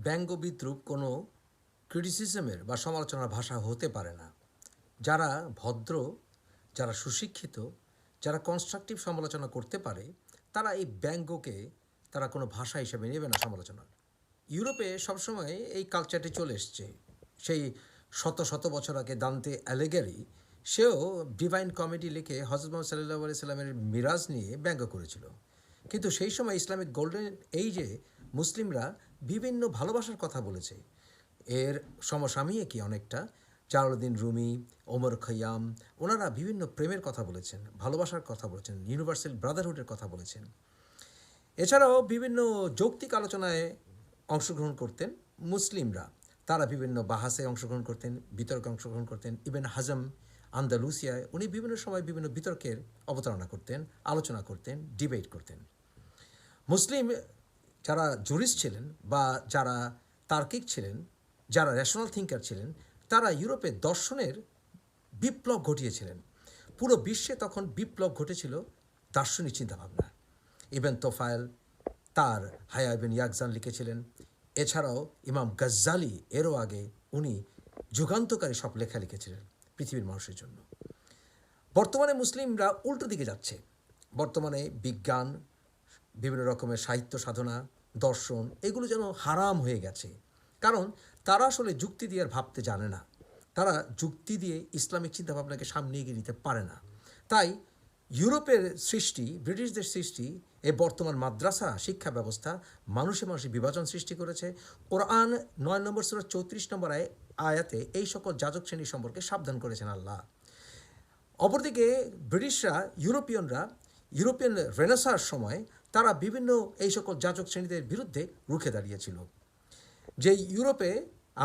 ব্যঙ্গ বিদ্রূপ কোনো ক্রিটিসিজমের বা সমালোচনার ভাষা হতে পারে না। যারা ভদ্র, যারা সুশিক্ষিত, যারা কনস্ট্রাকটিভ সমালোচনা করতে পারে, তারা এই ব্যঙ্গকে তারা কোনো ভাষা হিসেবে নেবে না সমালোচনার। ইউরোপে সবসময় এই কালচারটি চলে এসছে। সেই শত শত বছর আগে দান্তে অ্যালিগেরি, সেও ডিভাইন কমেডি লিখে হজরত মুহাম্মদ সাল্লাল্লাহু আলাইহি সাল্লামের মিরাজ নিয়ে ব্যঙ্গ করেছিল। কিন্তু সেই সময় ইসলামিক গোল্ডেন এইজে মুসলিমরা বিভিন্ন ভালোবাসার কথা বলেছে। এর সমসাময়িকই অনেকটা জালালউদ্দিন রুমি, ওমর খৈয়াম, ওনারা বিভিন্ন প্রেমের কথা বলেছেন, ভালোবাসার কথা বলেছেন, ইউনিভার্সাল ব্রাদারহুডের কথা বলেছেন। এছাড়াও বিভিন্ন যৌক্তিক আলোচনায় অংশগ্রহণ করতেন মুসলিমরা। তারা বিভিন্ন বাহাসে অংশগ্রহণ করতেন, বিতর্কে অংশগ্রহণ করতেন। ইবন হাজম আন্দালুসিয়ায় উনি বিভিন্ন সময় বিভিন্ন বিতর্কের অবতারণা করতেন, আলোচনা করতেন, ডিবেট করতেন। মুসলিম যারা জুরিস্ট ছিলেন বা যারা তার্কিক ছিলেন, যারা রেশনাল থিঙ্কার ছিলেন, তারা ইউরোপে দর্শনের বিপ্লব ঘটিয়েছিলেন। পুরো বিশ্বে তখন বিপ্লব ঘটেছিল দার্শনিক চিন্তাভাবনা। ইবন তোফায়েল তার হায়া ইবন ইয়াকজান লিখেছিলেন। এছাড়াও ইমাম গাজ্জালি এরও আগে উনি যুগান্তকারী সব লেখা লিখেছিলেন পৃথিবীর মানুষের জন্য। বর্তমানে মুসলিমরা উল্টো দিকে যাচ্ছে। বর্তমানে বিজ্ঞান, বিভিন্ন রকমের সাহিত্য সাধনা, দর্শন, এগুলো যেন হারাম হয়ে গেছে। কারণ তারা আসলে যুক্তি দিয়ে আর ভাবতে জানে না। তারা যুক্তি দিয়ে ইসলামিক চিন্তাভাবনাকে সামনে এগিয়ে নিতে পারে না। তাই ইউরোপের সৃষ্টি, ব্রিটিশদের সৃষ্টি, এই বর্তমান মাদ্রাসা শিক্ষা ব্যবস্থা মানুষে মানুষে বিভাজন সৃষ্টি করেছে। কোরআন 9 নম্বর সূরা 34 নম্বর আয়াতে এই সকল যাজক শ্রেণী সম্পর্কে সাবধান করেছেন আল্লাহ। অপরদিকে ব্রিটিশরা, ইউরোপিয়ান রেনেসাঁর সময় তারা বিভিন্ন এই সকল যাজক শ্রেণীদের বিরুদ্ধে রুখে দাঁড়িয়েছিল। যে ইউরোপে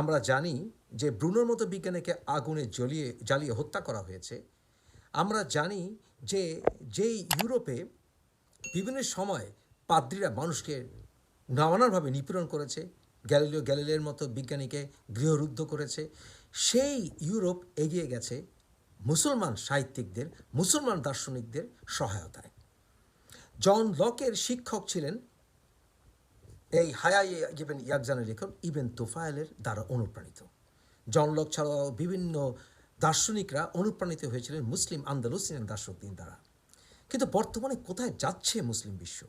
আমরা জানি যে ব্রুনোর মতো বিজ্ঞানীকে আগুনে জ্বালিয়ে হত্যা করা হয়েছে। আমরা জানি যে যেই ইউরোপে বিভিন্ন সময় পাদ্রীরা মানুষকে নানানভাবে নিপীড়ন করেছে, গ্যালিলের মতো বিজ্ঞানীকে গৃহরুদ্ধ করেছে, সেই ইউরোপ এগিয়ে গেছে মুসলমান সাহিত্যিকদের, মুসলমান দার্শনিকদের সহায়তায়। জন লকের শিক্ষক ছিলেন এই হায়া ইবন ইয়াকজানের লেখক ইবন তোফায়েলের দ্বারা অনুপ্রাণিত। জন লক ছাড়াও বিভিন্ন দার্শনিকরা অনুপ্রাণিত হয়েছিলেন মুসলিম আন্দালুসিয়ান দার্শনিকদের দ্বারা। কিন্তু বর্তমানে কোথায় যাচ্ছে মুসলিম বিশ্ব?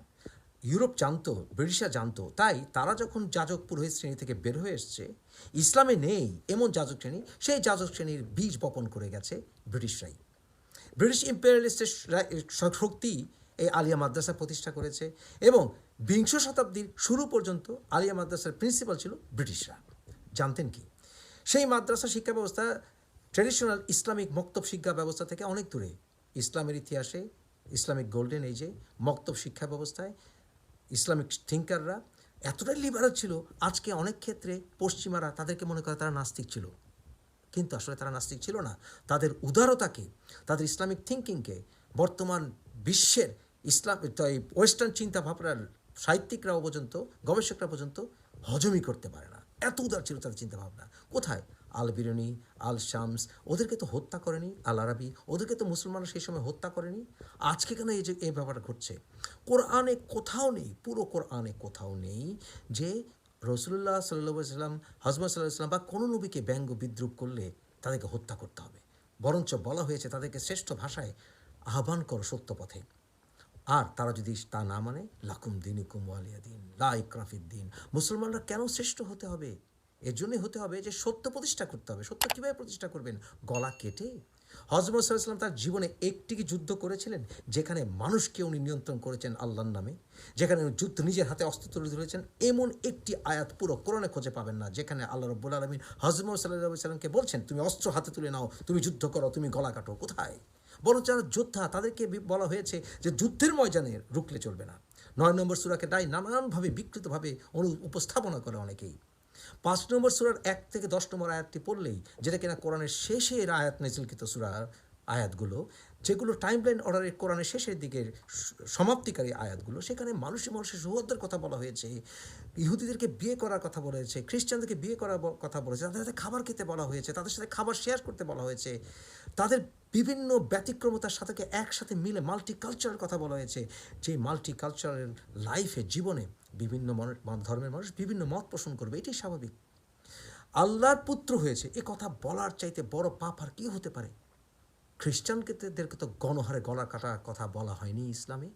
ইউরোপ জানতো, ব্রিটিশরা জানতো, তাই তারা যখন যাজক পুরোহিত শ্রেণী থেকে বের হয়ে এসছে, ইসলামে নেই এমন যাজক শ্রেণী, সেই যাজক শ্রেণীর বীজ বপন করে গেছে ব্রিটিশরাই। ব্রিটিশ ইম্পেরিয়ালিস্টের শক্তি এই আলিয়া মাদ্রাসা প্রতিষ্ঠা করেছে এবং বিংশ শতাব্দীর শুরু পর্যন্ত আলিয়া মাদ্রাসার প্রিন্সিপাল ছিল ব্রিটিশরা। জানতেন কি? সেই মাদ্রাসা শিক্ষা ব্যবস্থা ট্র্যাডিশনাল ইসলামিক মক্তব শিক্ষা ব্যবস্থা থেকে অনেক দূরে। ইসলামের ইতিহাসে, ইসলামিক গোল্ডেন এজে মক্তব শিক্ষা ব্যবস্থায় ইসলামিক থিঙ্কাররা এতটাই লিবারাল ছিল, আজকে অনেক ক্ষেত্রে পশ্চিমারা তাদেরকে মনে করে তারা নাস্তিক ছিল। কিন্তু আসলে তারা নাস্তিক ছিল না। তাদের উদারতাকে, তাদের ইসলামিক থিঙ্কিংকে বর্তমান বিশ্বের ওয়েস্টার্ন চিন্তা ভাবনার সাহিত্যিকরাও পর্যন্ত, গবেষকরা পর্যন্ত হজমই করতে পারে না। এত উদার ছিল তাদের চিন্তাভাবনা। কোথায়? আল বিরুনি, আল শামস, ওদেরকে তো হত্যা করেনি। আল আরাবি, ওদেরকে তো মুসলমানরা সেই সময় হত্যা করেনি। আজকে কেন এই ব্যাপারটা ঘটছে? কোরআনে কোথাও নেই, পুরো কোরআনে কোথাও নেই যে রসুল্লাহ সাল্লাল্লাহু আলাইহি সাল্লাম, হযরত সাল্লাল্লাহু আলাইহি সাল্লাম বা কোনো নবীকে ব্যঙ্গ বিদ্রূপ করলে তাদেরকে হত্যা করতে হবে। বরঞ্চ বলা হয়েছে তাদেরকে শ্রেষ্ঠ ভাষায় আহ্বান করো সত্য পথে। আর তারা যদি তা না মানে, লাকুম দিনুকুম ওয়ালিয়া দিন, লা ইকরাহা ফিদ্দিন। মুসলমানরা কেন শ্রেষ্ঠ হতে হবে? এর জন্যই হতে হবে যে সত্য প্রতিষ্ঠা করতে হবে। সত্য কীভাবে প্রতিষ্ঠা করবেন? গলা কেটে? হযরত মুহাম্মদ সাল্লাল্লাহু আলাইহি ওয়াসাল্লাম তার জীবনে একটি কি যুদ্ধ করেছিলেন যেখানে মানুষকে উনি নিয়ন্ত্রণ করেছেন আল্লাহর নামে, যেখানে যুদ্ধ নিজের হাতে অস্ত্র তুলে ধরেছেন? এমন একটি আয়াত পুরো কোরআনে খুঁজে পাবেন না যেখানে আল্লাহ রাব্বুল আলামিন হযরত মুহাম্মদ সাল্লাল্লাহু আলাইহি ওয়াসাল্লামকে বলছেন তুমি অস্ত্র হাতে তুলে নাও, তুমি যুদ্ধ করো, তুমি গলা কাটো। কোথায়? বরং যারা যোদ্ধা তাদেরকে বলা হয়েছে যে যুদ্ধের ময়দানে রুখলে চলবে না। 9 নম্বর সূরাকে তাই নানানভাবে বিকৃতভাবে উপস্থাপনা করে অনেকেই। 5 নম্বর সূরার 1 থেকে 10 নম্বর আয়াতটি পড়লেই, যেটা কিনা কোরআনের শেষের আয়াত নাযিলকৃত সূরার আয়াতগুলো, যেগুলো টাইমলাইন অর্ডারের কোরআনের শেষের দিকের সমাপ্তিকারী আয়াতগুলো, সেখানে মানুষের সৌহার্দ্যের কথা বলা হয়েছে, ইহুদিদেরকে বিয়ে করার কথা বলা হয়েছে, খ্রিস্টানদেরকে বিয়ে করার কথা বলেছে, তাদের সাথে খাবার খেতে বলা হয়েছে, তাদের সাথে খাবার শেয়ার করতে বলা হয়েছে, তাদের বিভিন্ন ব্যতিক্রমতার সাথে একসাথে মিলে মাল্টিকালচারের কথা বলা হয়েছে। যে মাল্টিকালচারাল লাইফে, জীবনে বিভিন্ন ধর্মের মানুষ বিভিন্ন মত পোষণ করবে, এটাই স্বাভাবিক। আল্লাহর পুত্র হয়েছে এ কথা বলার চাইতে বড় পাপ আর কি হতে পারে? খ্রিস্টানদেরকে তো গণহারে গলা কাটার কথা বলা হয়নি ইসলামে।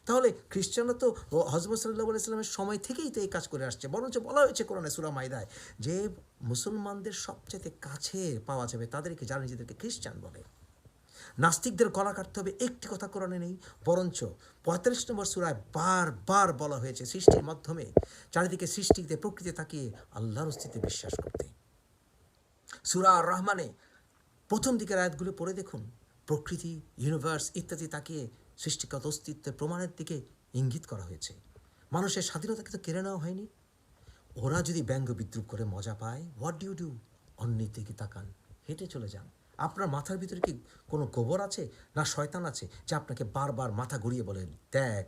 তাহলে খ্রিস্টানরা তো হযরত সাল্লাল্লাহু আলাইহি সাল্লামের সময় থেকেই তো এই কাজ করে আসছে। বরঞ্চ বলা হয়েছে কোরআনে সূরা মাইদায় যে মুসলমানদের সবচেয়ে কাছে পাওয়া যাবে তাদেরকে যারা নিজেদেরকে খ্রিস্টান বলে। নাস্তিকদের গলা কাটতে হবে একটি কথা কোরআনে নেই, বরঞ্চ ৪৫ নম্বর সূরায় বারবার বলা হয়েছে সৃষ্টির মাধ্যমে চারিদিকে সৃষ্টিতে প্রকৃতি তাকিয়ে আল্লাহর অস্তিত্বে বিশ্বাস করতে। সূরা আর রহমানে প্রথম দিকের আয়াতগুলো পড়ে দেখুন, প্রকৃতি, ইউনিভার্স ইত্যাদি তাকিয়ে সৃষ্টিগত অস্তিত্বের প্রমাণের দিকে ইঙ্গিত করা হয়েছে। মানুষের স্বাধীনতাকে তো কেড়ে নেওয়া হয়নি। ওরা যদি ব্যঙ্গ বিদ্রুপ করে মজা পায়, হোয়াট ডু? অন্যের দিকে তাকান, হেঁটে চলে যান। আপনার মাথার ভিতরে কি কোনো গোবর আছে না শয়তান আছে যে আপনাকে বারবার মাথা ঘুরিয়ে বলে, দেখ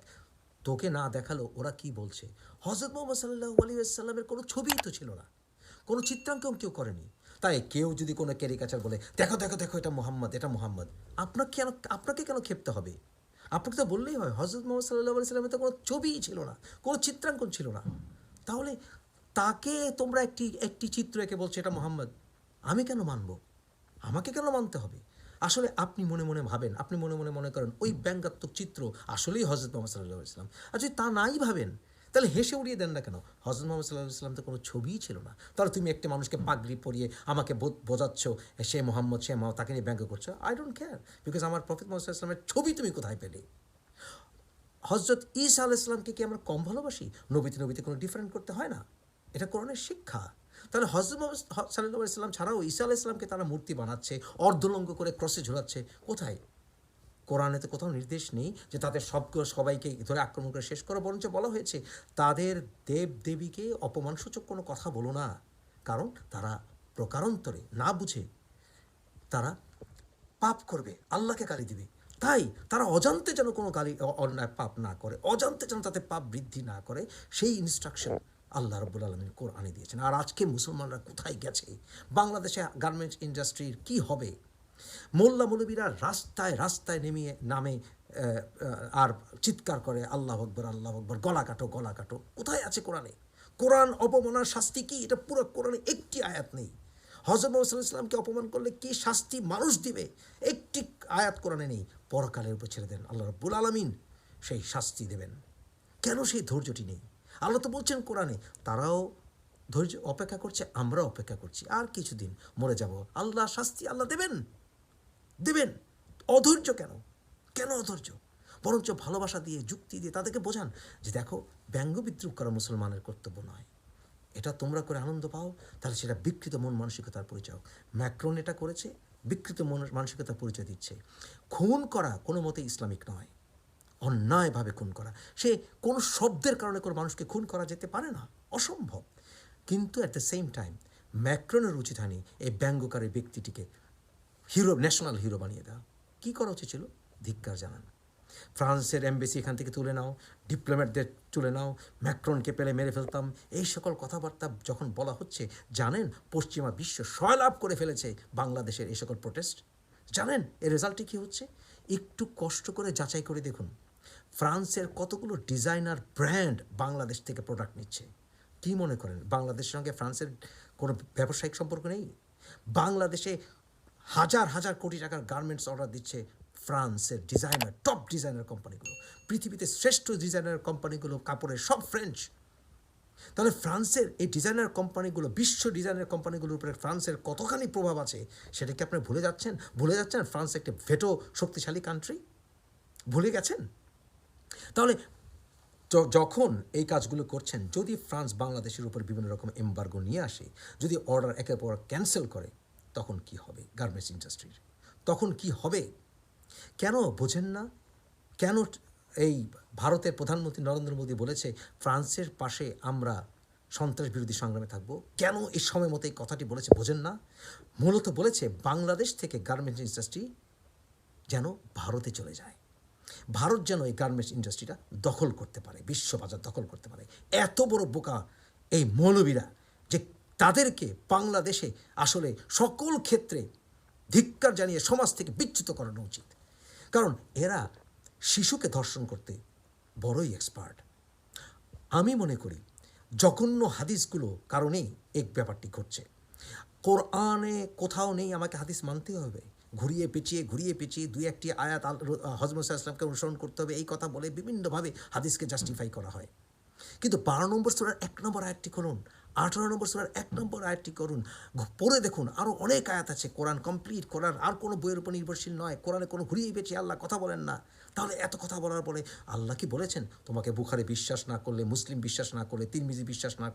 তোকে না দেখালো ওরা কি বলছে? হযরত মুহাম্মদ সাল্লাল্লাহু আলাইহি ওয়াসাল্লামের কোনো ছবিই তো ছিল না, কোনো চিত্রাঙ্কন কেউ করেনি। তাই কেউ যদি কোনো ক্যারিকেচার বলে, দেখো দেখো দেখো এটা মুহাম্মদ, এটা মুহাম্মদ, আপনাকে কেন ক্ষেপতে হবে? আপনাকে তো বললেই হয় হযরত মুহাম্মদ সাল্লাল্লাহু আলাইহি ওয়াসাল্লামের তো কোনো ছবিই ছিল না, কোনো চিত্রাঙ্কন ছিল না। তাহলে তাকে তোমরা একটি চিত্র এঁকে বলছো এটা মুহাম্মদ, আমি কেন মানব? আমাকে কেন মানতে হবে? আসলে আপনি মনে মনে ভাবেন, আপনি মনে মনে মনে করেন ওই ব্যঙ্গাত্মক চিত্র আসলেই হযরত মুহাম্মদ সাল্লাল্লাহু আলাইহি ওয়াসাল্লাম। আর যদি তা নাই ভাবেন তাহলে হেসে উড়িয়ে দেন না কেন? হযরত মুহাম্মদ সাল্লাল্লাহু আলাইহি ওয়াসাল্লাম তো কোনো ছবিই ছিল না। তাহলে তুমি একটা মানুষকে পাগড়ি পরিয়ে আমাকে বোঝাচ্ছ সে মুহাম্মদ, সে তাকে নিয়ে ব্যঙ্গ করছো। আই ডোন্ট কেয়ার, বিকজ আমার প্রফেট মুহাম্মদ সাল্লাল্লাহু আলাইহি ওয়াসাল্লামের ছবি তুমি কোথায় পেলে? হযরত ঈসা আলাইহিস সালামকে কি আমরা কম ভালোবাসি? নবীতে কোনো ডিফারেন্ট করতে হয় না, এটা কোরআনের শিক্ষা। তাহলে হযরত মুহাম্মদ সাল্লাল্লাহু আলাইহি সাল্লাম ছাড়াও ঈসা আলাইহিস সালামকে তারা মূর্তি বানাচ্ছে, অর্ধলঙ্গ করে ক্রসে ঝোলাচ্ছে। কোথায়? কোরআনে তো কোথাও নির্দেশ নেই যে তাদের সবাইকে ধরে আক্রমণ করে শেষ করা, বরঞ্চ বলা হয়েছে তাদের দেব দেবীকে অপমানসূচক কোনো কথা বলো না, কারণ তারা প্রকারান্তরে না বুঝে তারা পাপ করবে, আল্লাহকে গালি দিবে। তাই তারা অজান্তে যেন কোনো গালি অন্যায় পাপ না করে, অজান্তে যেন তাতে পাপ বৃদ্ধি না করে, সেই ইনস্ট্রাকশন আল্লাহ রাব্বুল আলামিন কোরআনে দিয়েছেন। আর আজকে মুসলমানরা কোথায় গেছে? বাংলাদেশে গার্মেন্টস ইন্ডাস্ট্রির কি হবে? মোল্লা মৌলবীরা রাস্তায় রাস্তায় নামে আর চিৎকার করে আল্লাহু আকবার, আল্লাহু আকবার, গলা কাটো গলা কাটো। কোথায় আছে কোরআনে? কোরআন অবমাননার শাস্তি কি, এটা পুরো কোরআনে একটি আয়াত নেই। হযরত মুহাম্মদ সাল্লাল্লাহু আলাইহি ওয়াসাল্লামকে অপমান করলে কি শাস্তি মানুষ দিবে, একটি আয়াত কোরআনে নেই। পরকালের উপর ছেড়ে দেন, আল্লাহ রাব্বুল আলামিন সেই শাস্তি দেবেন। কেন সেই ধৈর্যটি নেই? আল্লাহ তো বলছেন কোরআনে, তারাও ধৈর্য অপেক্ষা করছে, আমরাও অপেক্ষা করছি, আর কিছুদিন মরে যাব, আল্লাহ শাস্তি আল্লাহ দেবেন। অধৈর্য কেন? কেন অধৈর্য? বরঞ্চ ভালোবাসা দিয়ে, যুক্তি দিয়ে তাদেরকে বোঝান যে দেখো, ব্যঙ্গ বিদ্রুপ করা মুসলমানের কর্তব্য নয়। এটা তোমরা করে আনন্দ পাও, তাহলে সেটা বিকৃত মন মানসিকতার পরিচয়। ম্যাক্রন এটা করেছে, বিকৃত মন মানসিকতার পরিচয় দিচ্ছে। খুন করা কোনো মতে ইসলামিক নয়, অন্যায়ভাবে খুন করা। সে কোনো শব্দের কারণে কোনো মানুষকে খুন করা যেতে পারে না, অসম্ভব। কিন্তু অ্যাট দ্য সেম টাইম ম্যাক্রনের উচিত হয়নি এই ব্যঙ্গকারী ব্যক্তিটিকে ন্যাশনাল হিরো বানিয়ে দেওয়া। কী করা উচিত ছিল? ধিক্কার জানান। ফ্রান্সের এমবেসি এখান থেকে তুলে নাও, ডিপ্লোম্যাটদের তুলে নাও, ম্যাক্রনকে পেলে মেরে ফেলতাম, এই সকল কথাবার্তা যখন বলা হচ্ছে, জানেন পশ্চিমা বিশ্ব সয়লাভ করে ফেলেছে বাংলাদেশের এই সকল প্রোটেস্ট। জানেন এর রেজাল্টে কী হচ্ছে? একটু কষ্ট করে যাচাই করে দেখুন, ফ্রান্সের কতগুলো ডিজাইনার ব্র্যান্ড বাংলাদেশ থেকে প্রোডাক্ট নিচ্ছে। কী মনে করেন বাংলাদেশের সঙ্গে ফ্রান্সের কোনো ব্যবসায়িক সম্পর্ক নেই? বাংলাদেশে হাজার হাজার কোটি টাকার গার্মেন্টস অর্ডার দিচ্ছে ফ্রান্সের ডিজাইনার, টপ ডিজাইনার কোম্পানিগুলো। পৃথিবীতে শ্রেষ্ঠ ডিজাইনার কোম্পানিগুলো কাপড়ের সব ফ্রেঞ্চ। তাহলে ফ্রান্সের এই ডিজাইনার কোম্পানিগুলো, বিশ্ব ডিজাইনার কোম্পানিগুলোর উপরে ফ্রান্সের কতখানি প্রভাব আছে সেটা কি আপনি ভুলে যাচ্ছেন? ফ্রান্স একটি ভেটো শক্তিশালী কান্ট্রি, ভুলে গেছেন? তাহলে যখন এই কাজগুলো করছেন, যদি ফ্রান্স বাংলাদেশের উপর বিভিন্ন রকম এমবার্গো নিয়ে আসে, যদি অর্ডার একের পর ক্যান্সেল করে, তখন কি হবে গার্মেন্টস ইন্ডাস্ট্রির? তখন কি হবে? কেন বোঝেন না? কেন এই ভারতের প্রধানমন্ত্রী নরেন্দ্র মোদী বলেছে ফ্রান্সের পাশে আমরা সন্ত্রাস বিরোধী সংগ্রামে থাকবো? কেন এই সময় মতো এই কথাটি বলেছে বোঝেন না? মূলত বলেছে বাংলাদেশ থেকে গার্মেন্টস ইন্ডাস্ট্রি যেন ভারতে চলে যায়, ভারত যেন এই গার্মেন্টস ইন্ডাস্ট্রিটা দখল করতে পারে, বিশ্ববাজার দখল করতে পারে। এত বড় বোকা এই মৌলবীরা যে তাদেরকে বাংলাদেশে আসলে সকল ক্ষেত্রে ধিক্কার জানিয়ে সমাজ থেকে বিচ্যুত করানো উচিত। কারণ এরা শিশুকে ধর্ষণ করতে বড়ই এক্সপার্ট। আমি মনে করি জঘন্য হাদিসগুলো কারণেই এই ব্যাপারটি ঘটছে। কোরআনে কোথাও নেই আমাকে হাদিস মানতে হবে, ঘুরিয়ে পেঁচিয়ে দুই একটি আয়াত হযরত মুসা ইসলামকে অনুসরণ করতে হবে, এই কথা বলে বিভিন্নভাবে হাদিসকে জাস্টিফাই করা হয়। কিন্তু 12 নম্বর সূরার 1 নম্বর আয়াতটি করুন, 18 নম্বর সূরার 1 নম্বর আয়াতটি করুন, পড়ে দেখুন আরও অনেক আয়াত আছে। কোরআন কমপ্লিট, কোরআন আর কোনো বইয়ের উপর নির্ভরশীল নয়, কোরআনে কোনো ঘুরিয়ে পেঁচিয়ে আল্লাহ কথা বলেন না। তাহলে এত কথা বলার পরে আল্লাহ কি বলেছেন তোমাকে বুখারী বিশ্বাস না করলে, মুসলিম বিশ্বাস না করলে, তিরমিজি বিশ্বাস না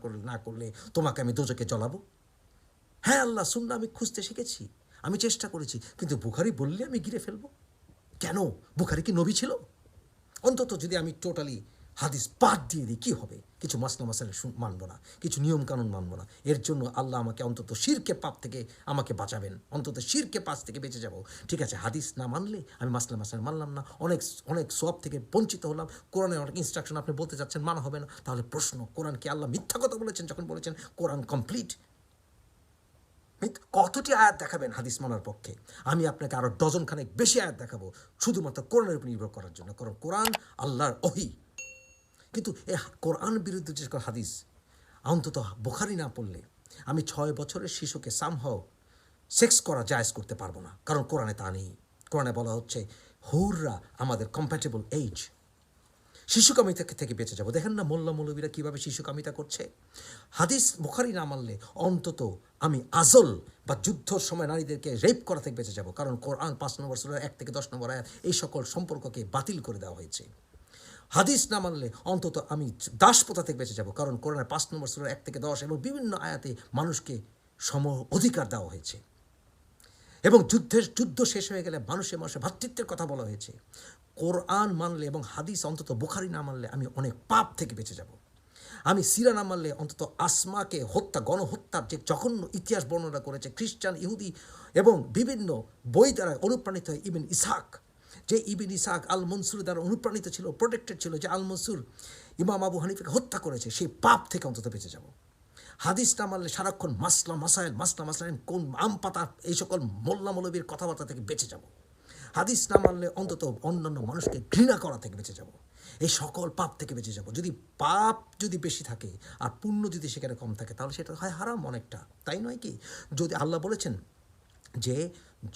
করলে তোমাকে আমি দোজখে জ্বালাবো? হ্যাঁ, আল্লাহ সুন্নাহ আমি খুঁজতে শিখেছি, আমি চেষ্টা করেছি, কিন্তু বুখারী বললে আমি গিলে ফেলবো কেন? বুখারী কি নবী ছিল? অন্তত যদি আমি টোটালি হাদিস বাদ দিয়ে দিই কী হবে? কিছু মাসলা মাসাইল মানব না, কিছু নিয়মকানুন মানব না। এর জন্য আল্লাহ আমাকে অন্তত শিরকে পাপ থেকে আমাকে বাঁচাবেন, অন্তত শিরকে পাপ থেকে বেঁচে যাব। ঠিক আছে, হাদিস না মানলে আমি মাসলা মাসাইল মানলাম না, অনেক সওয়াব থেকে বঞ্চিত হলাম। কোরআনের অনেক ইনস্ট্রাকশন আপনি বলতে চাচ্ছেন মানা হবে না, তাহলে প্রশ্ন, কোরআন কি আল্লাহ মিথ্যা কথা বলেছেন যখন বলেছেন কোরআন কমপ্লিট? কতটি আয়াত দেখাবেন হাদিস মানার পক্ষে? আমি আপনাকে আরও ডজনখানেক বেশি আয়াত দেখাবো শুধুমাত্র কোরআনের উপর নির্ভর করার জন্য, কারণ কোরআন আল্লাহর ওহী। কিন্তু এই কোরআন বিরুদ্ধে যে হাদিস, অন্তত বুখারী না পড়লে আমি 6 বছরের শিশুকে সামহাও সেক্স করা জায়েজ করতে পারবো না, কারণ কোরআনে তা নেই। কোরআনে বলা হচ্ছে হুররা আমাদের কম্প্যাটেবল এইজ, শিশুকামিতা থেকে বেঁচে যাবো। দেখেন না মোল্লা মৌলবীরা কীভাবে শিশুকামিতা করছে। হাদিস বুখারী না মানলে অন্তত আমি আজল বা যুদ্ধর সময় নারীদেরকে রেপ করা থেকে বেঁচে যাব, কারণ কোরআন 5 নম্বর সূরা 1 থেকে 10 নম্বর আয়াত এই সকল সম্পর্ককে বাতিল করে দেওয়া হয়েছে। হাদিস না মানলে অন্তত আমি দাসপ্রথা থেকে বেঁচে যাব, কারণ কোরআনের 5 নম্বর সূরা 1 থেকে 10 এবং বিভিন্ন আয়াতে মানুষকে সম অধিকার দেওয়া হয়েছে। এবং যুদ্ধ শেষ হয়ে গেলে মানুষের ভ্রাতৃত্বের কথা বলা হয়েছে। কোরআন মানলে এবং হাদিস অন্তত বুখারী না মানলে আমি অনেক পাপ থেকে বেঁচে যাব। আমি সিরা না মানলে অন্তত আসমাকে গণহত্যার যে জঘন্য ইতিহাস বর্ণনা করেছে খ্রিস্টান, ইহুদি এবং বিভিন্ন বই দ্বারা অনুপ্রাণিত হয় ইবন ইসহাক, যে ইবন ইসহাক আল মনসুর দ্বারা অনুপ্রাণিত ছিল, প্রোটেক্টেড ছিল, যে আল মনসুর ইমাম আবু হানিফাকে হত্যা করেছে, সেই পাপ থেকে অন্তত বেঁচে যাব। হাদিস না মানলে সারাক্ষণ মাসলা মাসাইল কোন আম পাতা এই সকল মোল্লা মৌলবীর কথাবার্তা থেকে বেঁচে যাব। হাদিস না মানলে অন্তত অন্যান্য মানুষকে ঘৃণা করা থেকে বেঁচে যাব। এই সকল পাপ থেকে বেঁচে যাব। যদি পাপ বেশি থাকে আর পুণ্য যদি সেখানে কম থাকে, তাহলে সেটা হয় হারাম অনেকটা, তাই নয় কি? যদি আল্লাহ বলেছেন যে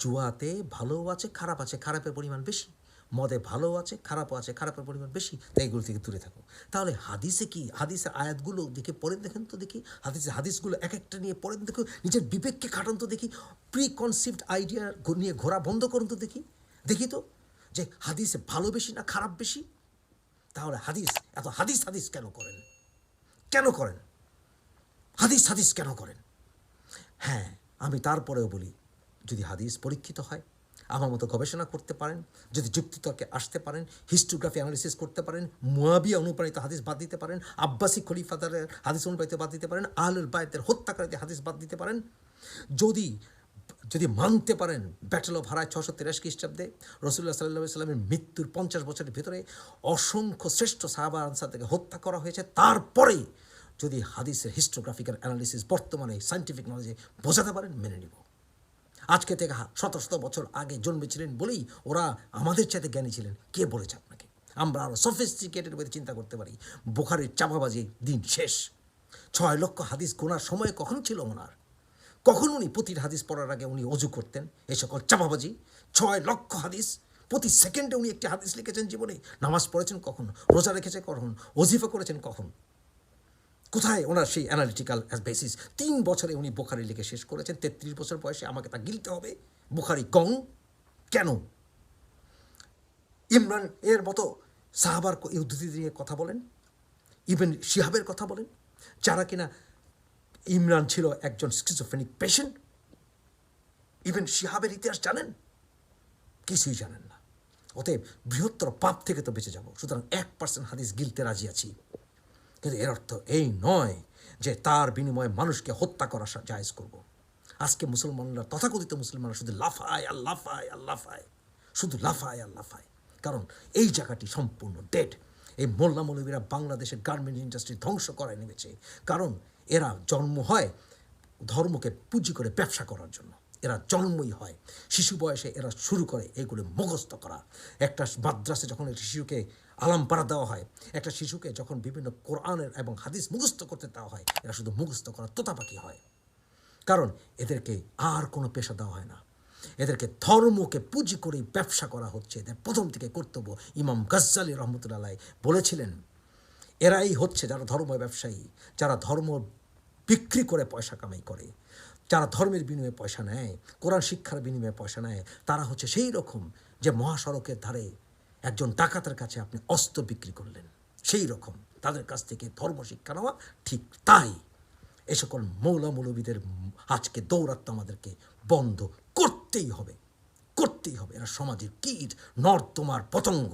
জুয়াতে ভালো আছে খারাপ আছে, খারাপের পরিমাণ বেশি, মদে ভালো আছে খারাপও আছে, খারাপের পরিমাণ বেশি, তাই এগুলো থেকে দূরে থাকো। তাহলে হাদিসে কি? হাদিসের আয়াতগুলো দেখে পড়েন দেখেন তো দেখি, হাদিসগুলো এক একটা নিয়ে পড়েন দেখো, নিজের বিবেককে খাটান তো দেখি, প্রি কনসিভড আইডিয়া নিয়ে ঘোরা বন্ধ করুন তো দেখি তো যে হাদিসে ভালো বেশি না খারাপ বেশি। তাহলে এত হাদিস কেন করেন? হাদিস কেন করেন? হ্যাঁ, আমি তারপরেও বলি, যদি হাদিস পরীক্ষিত হয়, আমার মতো গবেষণা করতে পারেন, যদি যুক্তিতর্কে আসতে পারেন, হিস্টোগ্রাফি অ্যানালিসিস করতে পারেন, মুয়াবিয়া অনুপ্রাণিত হাদিস বাদ দিতে পারেন, আব্বাসি খলিফাদের হাদিস অনুপ্রাণিত বাদ দিতে পারেন, আহলুল বায়তের হত্যাকারীদের হাদিস বাদ দিতে পারেন, যদি মানতে পারেন ব্যাটল অফ হারায় 683 খ্রিস্টাব্দে রাসূলুল্লাহ সাল্লাল্লাহু আলাইহি সাল্লামের মৃত্যুর 50 বছরের ভিতরে অসংখ্য শ্রেষ্ঠ সাহাবা আনসারদেরকে হত্যা করা হয়েছে, তারপরে যদি হাদিসের হিস্টোগ্রাফিক্যাল অ্যানালিসিস বর্তমানে সায়েন্টিফিক নলেজে বোঝাতে পারেন, মেনে নিব। আজকে থেকে শত বছর আগে জন্মেছিলেন বলেই ওরা আমাদের চাইতে জ্ঞানী ছিলেন, কে বলেছে আপনাকে? আমরা আরও সফিস্টিকেটেড ওয়েতে চিন্তা করতে পারি। বুখারীর চাপাবাজি দিন শেষ। 6 লক্ষ হাদিস গোনার সময় কখন ছিল ওনার? কখন উনি প্রতিটি হাদিস পড়ার আগে উনি অজু করতেন? এই সকল চাপাবাজি। 6 লক্ষ হাদিস, প্রতি সেকেন্ডে উনি একটি হাদিস লিখেছেন জীবনে। নামাজ পড়েছেন কখন? রোজা রেখেছে কখন? ওজিফা করেছেন কখন? কোথায় ওনার সেই অ্যানালিটিক্যাল বেসিস? 3 বছরে উনি বুখারী লিখে শেষ করেছেন। 33 বছর বয়সে আমাকে তা গিলতে হবে? বুখারী গং কেন? ইমরান এর মতো সাহাবার উদ্ধৃতি দিয়ে কথা বলেন, ইবন শিহাবের কথা বলেন, যারা কিনা ইমরান ছিল একজন স্কিজোফ্রেনিক পেশেন্ট। ইবন শিহাবের ইতিহাস জানেন? কিছুই জানেন না। অতএব বৃহত্তর পাপ থেকে তো বেঁচে যাব। সুতরাং 1% হাদিস গিলতে রাজি আছি, কিন্তু এর অর্থ এই নয় যে তার বিনিময়ে মানুষকে হত্যা করা জায়েজ করব। আজকে মুসলমানরা, তথাকথিত মুসলমানরা শুধু লাফায় আর লাফায়, শুধু লাফায় আর লাফায়, কারণ এই জায়গাটি সম্পূর্ণ ডেড। এই মোল্লা মৌলবীরা বাংলাদেশের গার্মেন্ট ইন্ডাস্ট্রি ধ্বংস করায় নেমেছে, কারণ এরা জন্ম হয় ধর্মকে পুঁজি করে ব্যবসা করার জন্য। এরা জন্মই হয়, শিশু বয়সে এরা শুরু করে এগুলো মুখস্থ করা। একটা মাদ্রাসে যখন একটা শিশুকে আলাম পাড়া দেওয়া হয়, একটা শিশুকে যখন বিভিন্ন কোরআনের এবং হাদিস মুখস্থ করতে দেওয়া হয়, এরা শুধু মুখস্থ করা তোতা পাখি হয়। কারণ এদেরকে আর কোনো পেশা দেওয়া হয় না, এদেরকে ধর্মকে পুঁজি করেই ব্যবসা করা হচ্ছে। এদের প্রথম থেকে কর্তব্য। ইমাম গাজ্জালী রহমতুল্লাহ বলেছিলেন, এরাই হচ্ছে যারা ধর্ম ব্যবসায়ী, যারা ধর্ম বিক্রি করে পয়সা কামাই করে, যারা ধর্মের বিনিময়ে পয়সা নেয়, কোরআন শিক্ষার বিনিময়ে পয়সা নেয়, তারা হচ্ছে সেই রকম যে মহাসড়কের ধারে একজন ডাকাতের কাছে আপনি অস্ত্র বিক্রি করলেন, সেই রকম তাদের কাছ থেকে ধর্ম শিক্ষা নেওয়া ঠিক তাই। এ সকল মৌলা মৌলবীদের আজকে দৌরাত্ম আমাদেরকে বন্ধ করতেই হবে, করতেই হবে। এরা সমাজের কীট, নর্দমার পতঙ্গ।